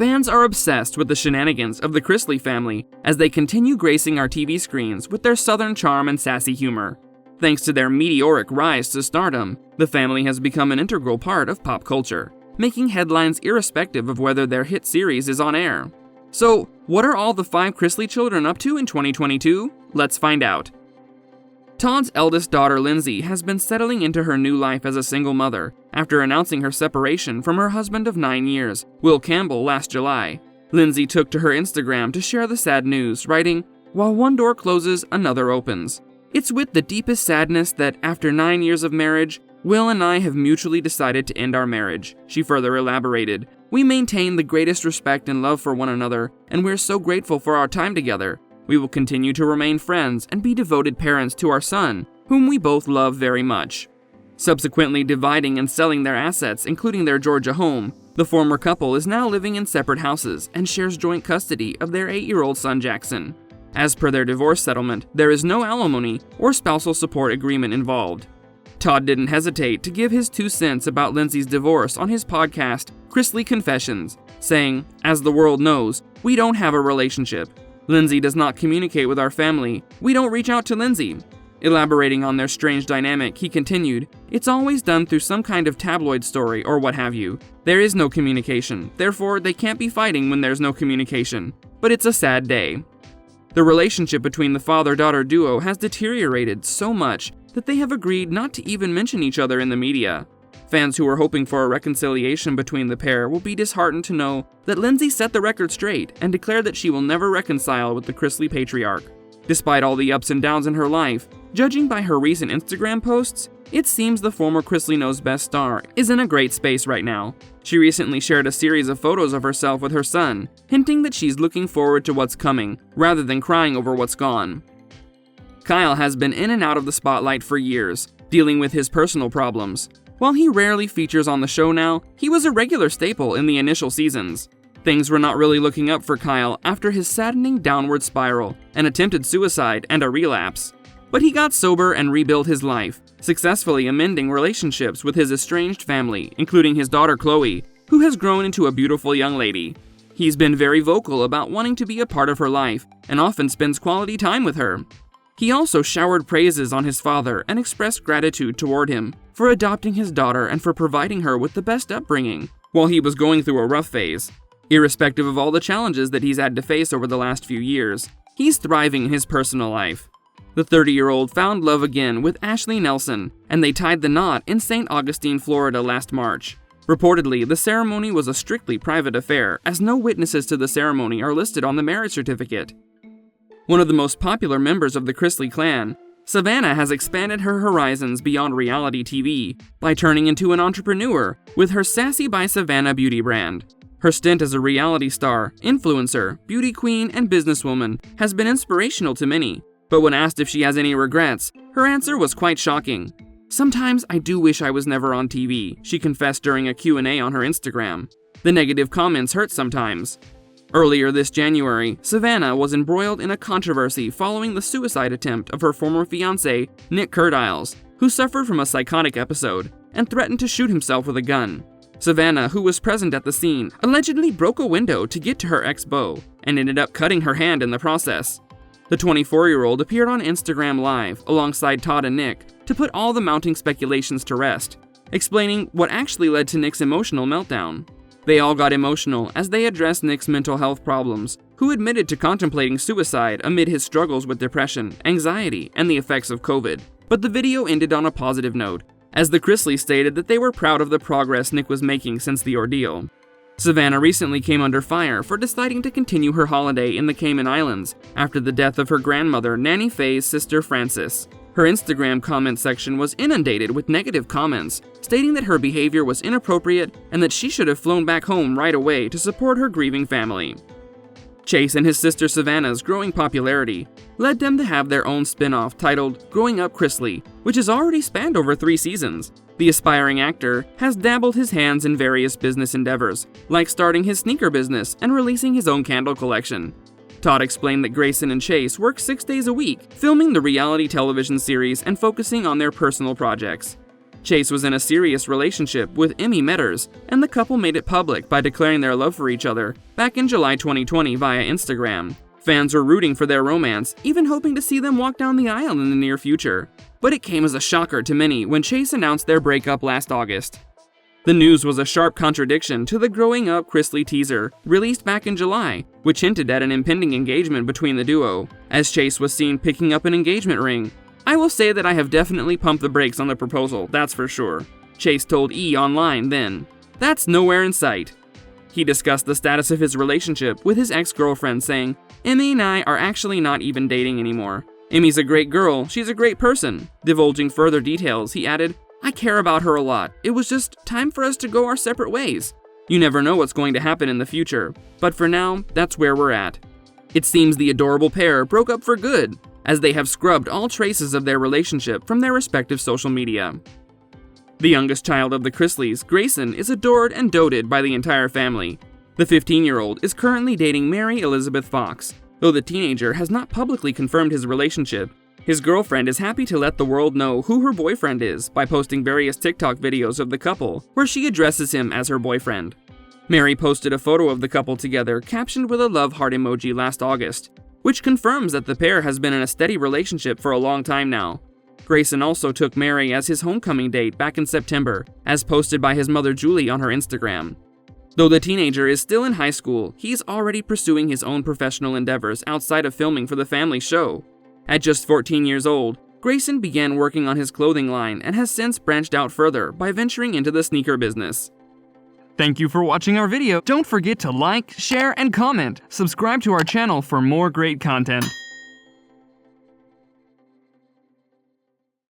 Fans are obsessed with the shenanigans of the Chrisley family as they continue gracing our TV screens with their southern charm and sassy humor. Thanks to their meteoric rise to stardom, the family has become an integral part of pop culture, making headlines irrespective of whether their hit series is on air. So, what are all the 5 Chrisley children up to in 2022? Let's find out. Todd's eldest daughter, Lindsay, has been settling into her new life as a single mother after announcing her separation from her husband of 9 years, Will Campbell, last July. Lindsay took to her Instagram to share the sad news, writing, "While one door closes, another opens. It's with the deepest sadness that, after 9 years of marriage, Will and I have mutually decided to end our marriage," she further elaborated. "We maintain the greatest respect and love for one another, and we're so grateful for our time together. We will continue to remain friends and be devoted parents to our son, whom we both love very much." Subsequently dividing and selling their assets, including their Georgia home, the former couple is now living in separate houses and shares joint custody of their 8-year-old son Jackson. As per their divorce settlement, there is no alimony or spousal support agreement involved. Todd didn't hesitate to give his 2 cents about Lindsay's divorce on his podcast, Chrisley Confessions, saying, "As the world knows, we don't have a relationship. Lindsay does not communicate with our family. We don't reach out to Lindsay." Elaborating on their strange dynamic, he continued, "It's always done through some kind of tabloid story or what have you. There is no communication, therefore they can't be fighting when there's no communication. But it's a sad day." The relationship between the father-daughter duo has deteriorated so much that they have agreed not to even mention each other in the media. Fans who were hoping for a reconciliation between the pair will be disheartened to know that Lindsay set the record straight and declared that she will never reconcile with the Chrisley patriarch. Despite all the ups and downs in her life, judging by her recent Instagram posts, it seems the former Chrisley Knows Best star is in a great space right now. She recently shared a series of photos of herself with her son, hinting that she's looking forward to what's coming, rather than crying over what's gone. Kyle has been in and out of the spotlight for years, dealing with his personal problems. While he rarely features on the show now, he was a regular staple in the initial seasons. Things were not really looking up for Kyle after his saddening downward spiral, an attempted suicide, and a relapse. But he got sober and rebuilt his life, successfully amending relationships with his estranged family, including his daughter Chloe, who has grown into a beautiful young lady. He's been very vocal about wanting to be a part of her life, and often spends quality time with her. He also showered praises on his father and expressed gratitude toward him for adopting his daughter and for providing her with the best upbringing, while he was going through a rough phase. Irrespective of all the challenges that he's had to face over the last few years, he's thriving in his personal life. The 30-year-old found love again with Ashley Nelson, and they tied the knot in St. Augustine, Florida last March. Reportedly, the ceremony was a strictly private affair, as no witnesses to the ceremony are listed on the marriage certificate. One of the most popular members of the Chrisley clan, Savannah has expanded her horizons beyond reality TV by turning into an entrepreneur with her Sassy by Savannah beauty brand. Her stint as a reality star, influencer, beauty queen, and businesswoman has been inspirational to many, but when asked if she has any regrets, her answer was quite shocking. "Sometimes I do wish I was never on TV," she confessed during a Q&A on her Instagram. "The negative comments hurt sometimes." Earlier this January, Savannah was embroiled in a controversy following the suicide attempt of her former fiancé, Nick Curdiles, who suffered from a psychotic episode and threatened to shoot himself with a gun. Savannah, who was present at the scene, allegedly broke a window to get to her ex-beau and ended up cutting her hand in the process. The 24-year-old appeared on Instagram Live alongside Todd and Nick to put all the mounting speculations to rest, explaining what actually led to Nick's emotional meltdown. They all got emotional as they addressed Nick's mental health problems, who admitted to contemplating suicide amid his struggles with depression, anxiety, and the effects of COVID. But the video ended on a positive note, as the Chrisleys stated that they were proud of the progress Nick was making since the ordeal. Savannah recently came under fire for deciding to continue her holiday in the Cayman Islands after the death of her grandmother, Nanny Faye's sister Frances. Her Instagram comment section was inundated with negative comments, stating that her behavior was inappropriate and that she should have flown back home right away to support her grieving family. Chase and his sister Savannah's growing popularity led them to have their own spin-off titled Growing Up Chrisley, which has already spanned over 3 seasons. The aspiring actor has dabbled his hands in various business endeavors, like starting his sneaker business and releasing his own candle collection. Todd explained that Grayson and Chase work 6 days a week, filming the reality television series and focusing on their personal projects. Chase was in a serious relationship with Emmy Metters, and the couple made it public by declaring their love for each other back in July 2020 via Instagram. Fans were rooting for their romance, even hoping to see them walk down the aisle in the near future. But it came as a shocker to many when Chase announced their breakup last August. The news was a sharp contradiction to the Growing Up Chrisley teaser, released back in July, which hinted at an impending engagement between the duo, as Chase was seen picking up an engagement ring. "I will say that I have definitely pumped the brakes on the proposal, that's for sure," Chase told E! Online then. "That's nowhere in sight." He discussed the status of his relationship with his ex-girlfriend, saying, "Emmy and I are actually not even dating anymore. Emmy's a great girl, she's a great person." Divulging further details, he added, "I care about her a lot. It was just time for us to go our separate ways. You never know what's going to happen in the future, but for now, that's where we're at." It seems the adorable pair broke up for good, as they have scrubbed all traces of their relationship from their respective social media. The youngest child of the Chrisleys, Grayson, is adored and doted by the entire family. The 15-year-old is currently dating Mary Elizabeth Fox, though the teenager has not publicly confirmed his relationship. His girlfriend is happy to let the world know who her boyfriend is by posting various TikTok videos of the couple, where she addresses him as her boyfriend. Mary posted a photo of the couple together, captioned with a love heart emoji last August, which confirms that the pair has been in a steady relationship for a long time now. Grayson also took Mary as his homecoming date back in September, as posted by his mother Julie on her Instagram. Though the teenager is still in high school, he's already pursuing his own professional endeavors outside of filming for the family show. At just 14 years old, Grayson began working on his clothing line and has since branched out further by venturing into the sneaker business. Thank you for watching our video. Don't forget to like, share, and comment. Subscribe to our channel for more great content.